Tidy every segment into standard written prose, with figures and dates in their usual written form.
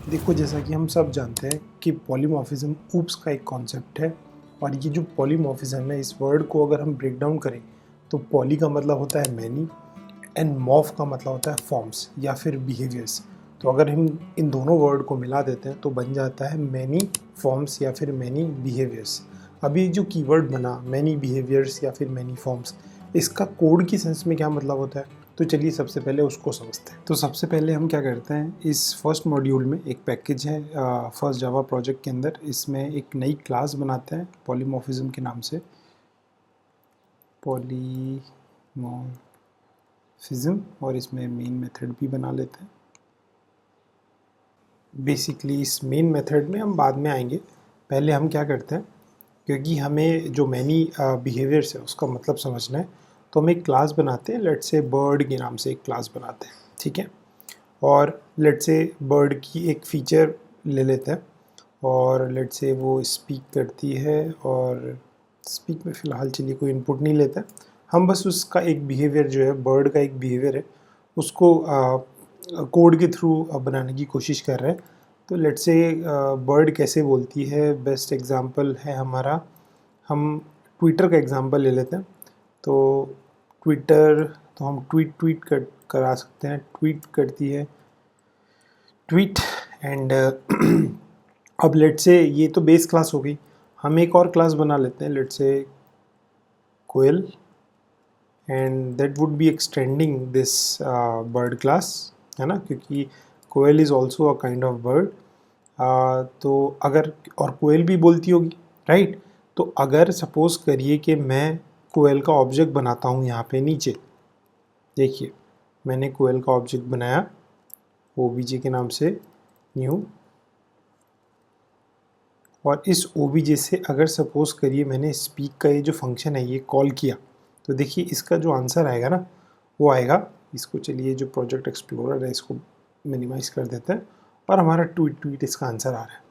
देखो, जैसा कि हम सब जानते हैं कि पॉलीमॉर्फिज्म ऊप्स का एक कॉन्सेप्ट है। और ये जो पॉलीमॉर्फिज्म है, इस वर्ड को अगर हम ब्रेक डाउन करें तो पॉली का मतलब होता है मैनी एंड मॉर्फ का मतलब होता है फॉर्म्स या फिर बिहेवियर्स। तो अगर हम इन दोनों वर्ड को मिला देते हैं तो बन जाता है मैनी फॉर्म्स या फिर मैनी बिहेवियर्स। अभी जो कीवर्ड बना मैनी बिहेवियर्स या फिर मैनी फॉर्म्स, इसका कोड की सेंस में क्या मतलब होता है, तो चलिए सबसे पहले उसको समझते हैं। तो सबसे पहले हम क्या करते हैं, इस फर्स्ट मॉड्यूल में एक पैकेज है फर्स्ट जावा प्रोजेक्ट के अंदर, इसमें एक नई क्लास बनाते हैं पॉलीमॉर्फिज्म के नाम से, पॉलीमॉर्फिज्म, और इसमें मेन मेथड भी बना लेते हैं। बेसिकली इस मेन मेथड में हम बाद में आएंगे, पहले हम क्या करते हैं, क्योंकि हमें जो मैनी बिहेवियर्स है उसका मतलब समझना है, तो हम एक क्लास बनाते हैं। लेट्स से बर्ड के नाम से एक क्लास बनाते हैं, ठीक है। और लेट्स से बर्ड की एक फ़ीचर ले लेते हैं, और लेट्स से वो स्पीक करती है, और स्पीक में फ़िलहाल चलिए कोई इनपुट नहीं लेता है, हम बस उसका एक बिहेवियर जो है, बर्ड का एक बिहेवियर है, उसको कोड के थ्रू बनाने की कोशिश कर रहे हैं। तो लेट्स से बर्ड कैसे बोलती है, बेस्ट एग्जांपल है हमारा, हम ट्विटर का एग्जांपल ले लेते हैं। तो ट्विटर, तो हम ट्वीट करा सकते हैं, ट्वीट करती है, ट्वीट एंड अब लेट्स से ये तो बेस क्लास हो गई, हम एक और क्लास बना लेते हैं, let's say koyal, and that would be extending this bird class, है ना, क्योंकि koyal is also a kind of bird. तो अगर, और कोयल भी बोलती होगी, राइट। तो अगर सपोज़ करिए कि मैं कोयल का ऑब्जेक्ट बनाता हूँ यहाँ पे नीचे, देखिए मैंने कोयल का ऑब्जेक्ट बनाया ओबीजे के नाम से, न्यू, और इस ओबीजे से अगर सपोज़ करिए मैंने स्पीक का ये जो फंक्शन है ये कॉल किया, तो देखिए इसका जो आंसर आएगा ना, वो आएगा, इसको चलिए जो प्रोजेक्ट एक्सप्लोरर है इसको मिनिमाइज़ कर देते हैं, और हमारा ट्वीट इसका आंसर आ रहा है।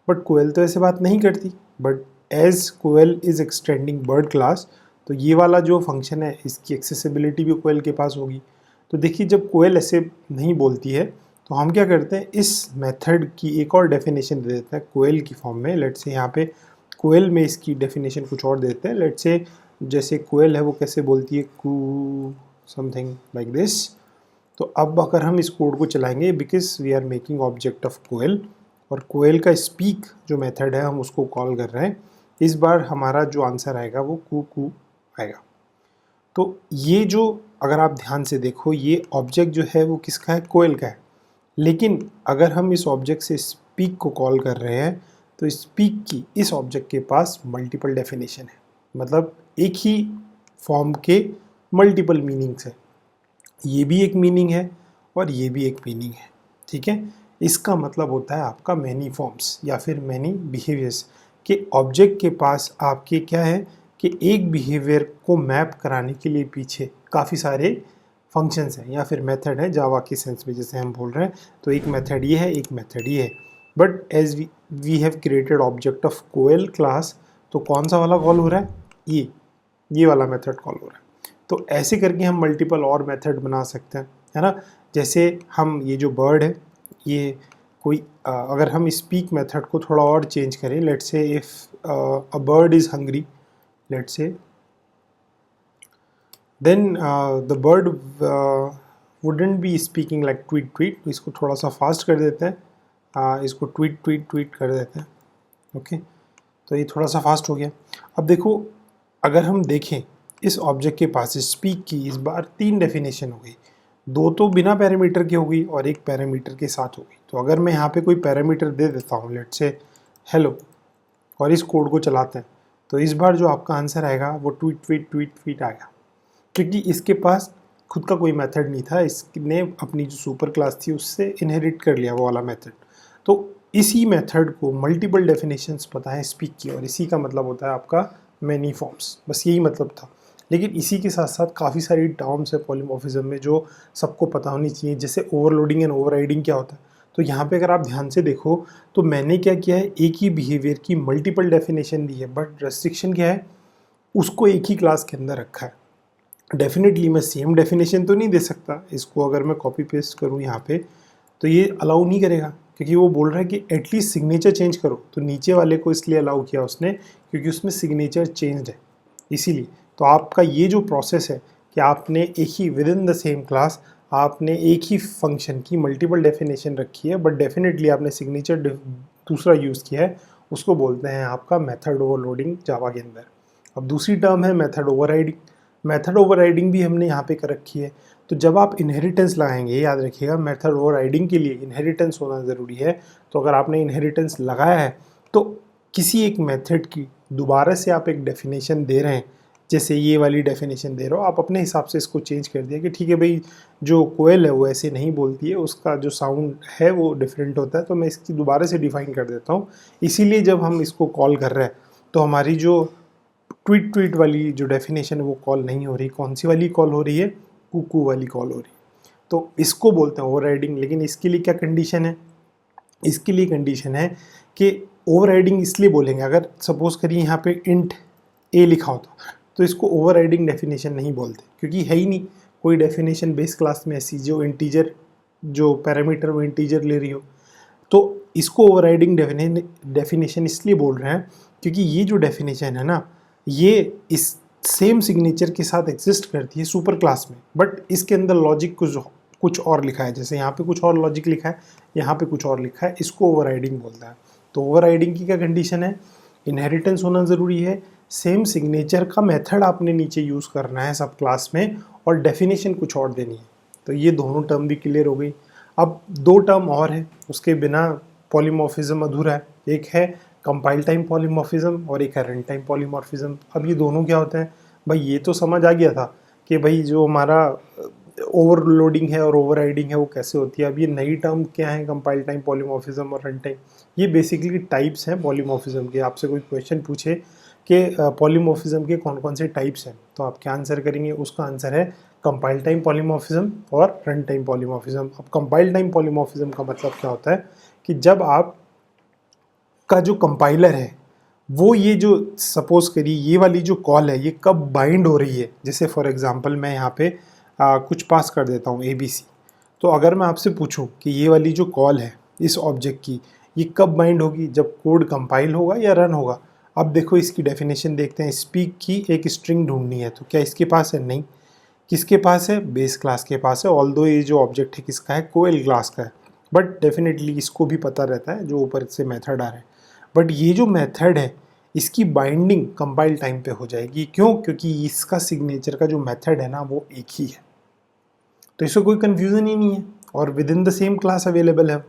बट कोयल तो ऐसे बात नहीं करती, but as Koyal is extending bird class, तो ये वाला जो फंक्शन है इसकी एक्सेसिबिलिटी भी कोयल के पास होगी। तो देखिए जब कोयल ऐसे नहीं बोलती है तो हम क्या करते हैं, इस मेथड की एक और डेफिनेशन दे देते हैं कोयल की फॉर्म में। लेट्स से यहाँ पे कोयल में इसकी डेफिनेशन कुछ और देते हैं। लेट्स से जैसे कोयल है वो कैसे बोलती है, कू समथिंग लाइक दिस। तो अब अगर हम इस कोड को चलाएंगे, because we are making object of koyal, और कोयल का स्पीक जो मेथड है हम उसको कॉल कर रहे हैं, इस बार हमारा जो आंसर आएगा वो कू कू आएगा। तो ये जो, अगर आप ध्यान से देखो, ये ऑब्जेक्ट जो है वो किसका है, कोयल का है। लेकिन अगर हम इस ऑब्जेक्ट से स्पीक को कॉल कर रहे हैं तो स्पीक की इस ऑब्जेक्ट के पास मल्टीपल डेफिनेशन है, मतलब एक ही फॉर्म के मल्टीपल मीनिंग्स है। ये भी एक मीनिंग है और ये भी एक मीनिंग है, ठीक है। इसका मतलब होता है आपका मैनी फॉर्म्स या फिर मैनी बिहेवियर्स के ऑब्जेक्ट के पास आपके क्या है कि एक बिहेवियर को मैप कराने के लिए पीछे काफ़ी सारे फंक्शंस हैं या फिर मेथड है, जावा के सेंस में जैसे हम बोल रहे हैं। तो एक मेथड ये है, एक मेथड ये है, but as we have created object of Koyal class, तो कौन सा वाला कॉल हो रहा है, ये वाला मेथड कॉल हो रहा है। तो ऐसे करके हम मल्टीपल और मेथड बना सकते हैं, है ना। जैसे हम ये जो बर्ड है, ये कोई अगर हम स्पीक मेथड को थोड़ा और चेंज करें, let's say if a bird is hungry, let's say then the bird wouldn't be speaking like tweet tweet. इसको थोड़ा सा फास्ट कर देते हैं, इसको ट्वीट ट्वीट ट्वीट कर देते हैं, ओके। तो ये थोड़ा सा फास्ट हो गया। अब देखो, अगर हम देखें इस ऑब्जेक्ट के पास स्पीक की इस बार 3 डेफिनेशन हो गई, 2 तो बिना पैरामीटर की हो गई और एक पैरामीटर के साथ हो गई। तो अगर मैं यहाँ पे कोई पैरामीटर दे देता हूँ, लेट्स से हेलो, और इस कोड को चलाते हैं, तो इस बार जो आपका आंसर आएगा वो ट्वीट ट्वीट ट्वीट ट्वीट आएगा, क्योंकि इसके पास खुद का कोई मेथड नहीं था, इसने अपनी जो सुपर क्लास थी उससे इनहेरिट कर लिया वो वाला मेथड। तो इसी मेथड को मल्टीपल डेफिनेशंस पता है स्पीक की, और इसी का मतलब होता है आपका मैनी फॉर्म्स, बस यही मतलब था। लेकिन इसी के साथ साथ काफ़ी सारी टर्म्स है पॉलीमॉर्फिज्म में जो सबको पता होनी चाहिए, जैसे ओवरलोडिंग एंड ओवरराइडिंग क्या होता है। तो यहाँ पे अगर आप ध्यान से देखो तो मैंने क्या किया है, एक ही बिहेवियर की मल्टीपल डेफिनेशन दी है, बट रेस्ट्रिक्शन क्या है, उसको एक ही क्लास के अंदर रखा है। डेफिनेटली मैं सेम डेफिनेशन तो नहीं दे सकता, इसको अगर मैं कॉपी पेस्ट करूँ यहाँ पे तो ये अलाउ नहीं करेगा, क्योंकि वो बोल रहा है कि एटलीस्ट सिग्नेचर चेंज करो, तो नीचे वाले को इसलिए अलाउ किया उसने क्योंकि उसमें सिग्नेचर चेंज्ड है इसीलिए। तो आपका ये जो प्रोसेस है कि आपने एक ही within the same class आपने एक ही फंक्शन की मल्टीपल डेफिनेशन रखी है, बट डेफिनेटली आपने सिग्नेचर दूसरा यूज़ किया है, उसको बोलते हैं आपका मेथड ओवरलोडिंग जावा के अंदर। अब दूसरी टर्म है मेथड ओवरराइडिंग। मेथड ओवरराइडिंग भी हमने यहाँ पे कर रखी है। तो जब आप इनहेरिटेंस लगाएंगे, याद रखिएगा मेथड ओवरराइडिंग के लिए इनहेरिटेंस होना ज़रूरी है। तो अगर आपने इनहेरिटेंस लगाया है तो किसी एक मेथड की दोबारा से आप एक डेफिनेशन दे रहे हैं, जैसे ये वाली डेफिनेशन दे रहे हो, आप अपने हिसाब से इसको चेंज कर दिया कि ठीक है भाई जो कोयल है वो ऐसे नहीं बोलती है, उसका जो साउंड है वो डिफरेंट होता है, तो मैं इसकी दोबारा से डिफाइन कर देता हूँ। इसीलिए जब हम इसको कॉल कर रहे हैं तो हमारी जो ट्वीट वाली जो डेफिनेशन है वो कॉल नहीं हो रही। कौन सी वाली कॉल हो रही है? कुकू वाली कॉल हो रही है। तो इसको बोलते हैं ओवरराइडिंग। लेकिन इसके लिए क्या कंडीशन है? इसके लिए कंडीशन है कि ओवरराइडिंग इसलिए बोलेंगे, अगर सपोज करिए यहाँ पे इंट ए लिखा होता तो इसको ओवरराइडिंग डेफिनेशन नहीं बोलते, क्योंकि है ही नहीं कोई डेफिनेशन बेस क्लास में ऐसी जो इंटीजर, जो पैरामीटर वो इंटीजर ले रही हो। तो इसको ओवरराइडिंग डेफिनेशन इसलिए बोल रहे हैं क्योंकि ये जो डेफिनेशन है ना, ये इस सेम सिग्नेचर के साथ एग्जिस्ट करती है सुपर क्लास में, बट इसके अंदर लॉजिक कुछ और लिखा है। जैसे यहाँ पे कुछ और लॉजिक लिखा है, यहाँ पे कुछ और लिखा है, इसको ओवरराइडिंग बोलता है। तो ओवरराइडिंग की क्या कंडीशन है? इनहेरिटेंस होना ज़रूरी है, सेम सिग्नेचर का मेथड आपने नीचे यूज़ करना है सब क्लास में, और डेफिनेशन कुछ और देनी है। तो ये दोनों टर्म भी क्लियर हो गई। अब दो टर्म और है, उसके बिना पॉलीमॉर्फिज्म अधूरा है। एक है कंपाइल टाइम पॉलीमॉर्फिज्म और एक है रन टाइम पॉलीमॉर्फिज्म। अब ये दोनों क्या होता है भाई? ये तो समझ आ गया था कि भाई जो हमारा ओवरलोडिंग है और ओवरराइडिंग है वो कैसे होती है। अब ये नई टर्म क्या है, कंपाइल टाइम पॉलीमॉर्फिज्म और रन टाइम। ये बेसिकली टाइप्स हैं पॉलीमॉर्फिज्म के। आपसे कोई क्वेश्चन पूछे कि पॉलीमॉर्फिज्म के कौन कौन से टाइप्स हैं, तो आप क्या आंसर करेंगे? उसका आंसर है कंपाइल टाइम पॉलीमॉर्फिज्म और रन टाइम पॉलीमॉर्फिज्म। अब कंपाइल टाइम पॉलीमॉर्फिज्म का मतलब क्या होता है कि जब आप का जो कंपाइलर है वो ये जो सपोज करिए ये वाली जो कॉल है ये कब बाइंड हो रही है। जैसे फॉर एग्जांपल मैं यहाँ पे कुछ पास कर देता हूँ ABC। तो अगर मैं आपसे पूछूं कि ये वाली जो कॉल है इस ऑब्जेक्ट की, ये कब बाइंड होगी? जब कोड कंपाइल होगा या रन होगा। अब देखो इसकी डेफिनेशन देखते हैं। स्पीक की एक स्ट्रिंग ढूंढनी है, तो क्या इसके पास है? नहीं। किसके पास है? बेस क्लास के पास है। ऑल्दो ये जो ऑब्जेक्ट है किसका है? कोयल क्लास का है, बट डेफिनेटली इसको भी पता रहता है जो ऊपर से मेथड आ रहा है। बट ये जो मेथड है इसकी बाइंडिंग कंपाइल टाइम पे हो जाएगी। क्यों? क्योंकि इसका सिग्नेचर का जो मेथड है ना वो एक ही है, तो इसमें कोई कन्फ्यूज़न ही नहीं है और with in the same class available है।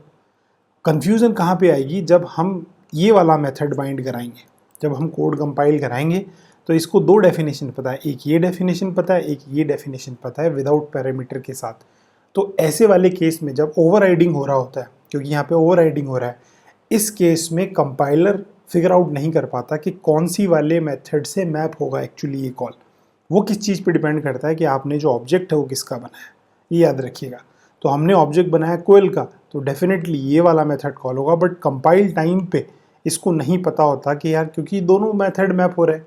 कन्फ्यूज़न कहाँ पे आएगी? जब हम ये वाला मेथड बाइंड कराएंगे, जब हम कोड कंपाइल कराएंगे तो इसको दो डेफिनेशन पता है, एक ये डेफिनेशन पता है, एक ये डेफिनेशन पता है विदाउट पैरामीटर के साथ। तो ऐसे वाले केस में जब ओवरराइडिंग हो रहा होता है, क्योंकि यहाँ पे ओवरराइडिंग हो रहा है, इस केस में कंपाइलर फिगर आउट नहीं कर पाता कि कौन सी वाले मेथड से मैप होगा एक्चुअली ये कॉल। वो किस चीज़ पे डिपेंड करता है कि आपने जो ऑब्जेक्ट है वो किसका बनाया है, ये याद रखिएगा। तो हमने ऑब्जेक्ट बनाया कोयल का, तो डेफिनेटली ये वाला मेथड कॉल होगा, बट कंपाइल टाइम पे इसको नहीं पता होता कि यार क्योंकि दोनों मेथड मैप हो रहे हैं,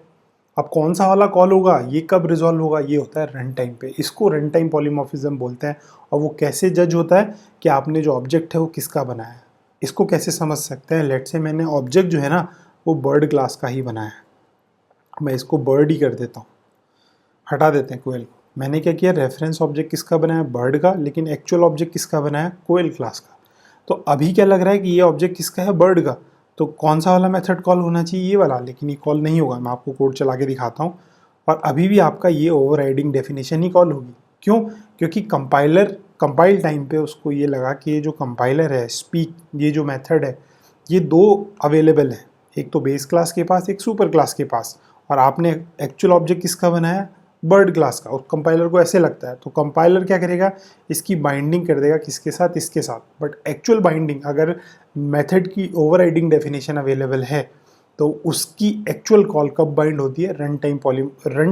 अब कौन सा वाला कॉल होगा, ये कब रिजॉल्व होगा, ये होता है रन टाइम पे। इसको रन टाइम पॉलीमॉर्फिज्म बोलते हैं। और वो कैसे जज होता है कि आपने जो ऑब्जेक्ट है वो किसका बनाया है। इसको कैसे समझ सकते हैं? लेट से मैंने ऑब्जेक्ट जो है ना वो बर्ड क्लास का ही बनाया है, मैं इसको बर्ड ही कर देता हूँ, हटा देते हैं कोयल को। मैंने क्या किया? रेफरेंस ऑब्जेक्ट किसका बनाया? बर्ड का, लेकिन एक्चुअल ऑब्जेक्ट किसका बनाया? कोयल क्लास का। तो अभी क्या लग रहा है कि ये ऑब्जेक्ट किसका है? बर्ड का। तो कौन सा वाला मेथड कॉल होना चाहिए? ये वाला, लेकिन ये कॉल नहीं होगा। मैं आपको कोड चला के दिखाता हूँ और अभी भी आपका ये ओवरराइडिंग डेफिनेशन ही कॉल होगी। क्यों? क्योंकि कंपाइल टाइम पे उसको ये लगा कि ये जो कंपाइलर है स्पीक, ये जो मेथड है ये दो अवेलेबल है, एक तो बेस क्लास के पास, एक सुपर क्लास के पास, और आपने एक्चुअल ऑब्जेक्ट किसका बनाया? बर्ड क्लास का। और कंपाइलर को ऐसे लगता है, तो कंपाइलर क्या करेगा? इसकी बाइंडिंग कर देगा किसके साथ? इसके साथ। बट एक्चुअल बाइंडिंग, अगर मेथड की ओवरराइडिंग डेफिनेशन अवेलेबल है तो उसकी एक्चुअल कॉल कब बाइंड होती है? रन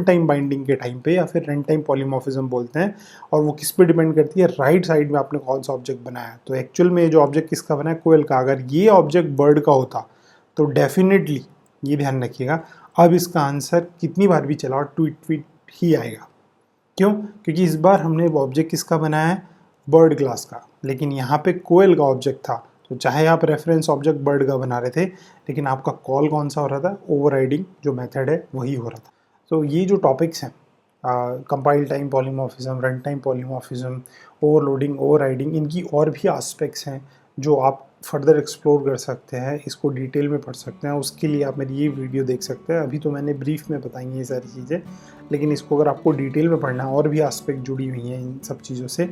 टाइम बाइंडिंग के टाइम पे, या फिर रन टाइम पॉलीमॉर्फिज्म बोलते हैं। और वो किस पे डिपेंड करती है? राइट साइड में आपने कौन सा ऑब्जेक्ट बनाया है। तो एक्चुअल में जो ऑब्जेक्ट किसका बना है? कोयल का। अगर ये ऑब्जेक्ट बर्ड का होता तो डेफिनेटली, ये ध्यान रखिएगा, अब इसका आंसर कितनी बार भी चला और ट्वीट ही आएगा। क्यों? क्योंकि इस बार हमने वो ऑब्जेक्ट किसका बनाया है? बर्ड क्लास का, लेकिन यहाँ पे कोयल का ऑब्जेक्ट था, तो चाहे आप रेफरेंस ऑब्जेक्ट बर्ड का बना रहे थे, लेकिन आपका कॉल कौन सा हो रहा था, ओवरराइडिंग जो मेथड है वही हो रहा था। तो ये जो टॉपिक्स हैं, compile time polymorphism, run time polymorphism, overloading, overriding, इनकी और भी एस्पेक्ट्स हैं जो आप फर्दर एक्सप्लोर कर सकते हैं, इसको डिटेल में पढ़ सकते हैं। उसके लिए आप मेरी ये वीडियो देख सकते हैं। अभी तो मैंने ब्रीफ में बताई हैं ये सारी चीज़ें, लेकिन इसको अगर आपको डिटेल में पढ़ना है, और भी एस्पेक्ट जुड़ी हुई हैं इन सब चीज़ों से,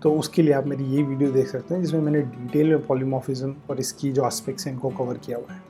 तो उसके लिए आप मेरी ये वीडियो देख सकते हैं जिसमें मैंने डिटेल में पॉलीमॉर्फिज्म और इसकी जो एस्पेक्ट्स हैं इनको कवर किया हुआ है।